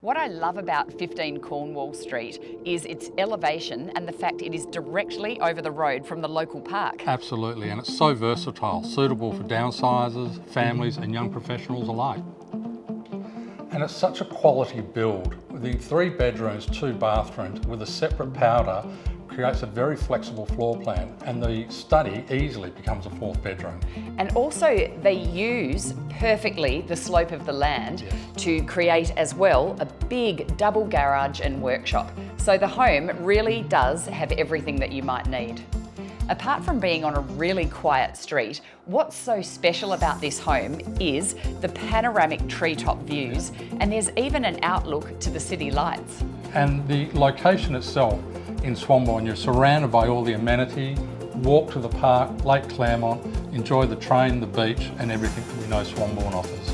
What I love about 15 Cornwall Street is its elevation and the fact it is directly over the road from the local park. Absolutely, and it's so versatile, suitable for downsizers, families and young professionals alike. And it's such a quality build. The 3 bedrooms, 2 bathrooms with a separate powder creates a very flexible floor plan, and the study easily becomes a 4th bedroom. And also they use perfectly the slope of the land to create as well a big double garage and workshop. So the home really does have everything that you might need. Apart from being on a really quiet street, what's so special about this home is the panoramic treetop views, and there's even an outlook to the city lights. And the location itself in Swanbourne, you're surrounded by all the amenity, walk to the park, Lake Claremont, enjoy the train, the beach and everything that we know Swanbourne offers.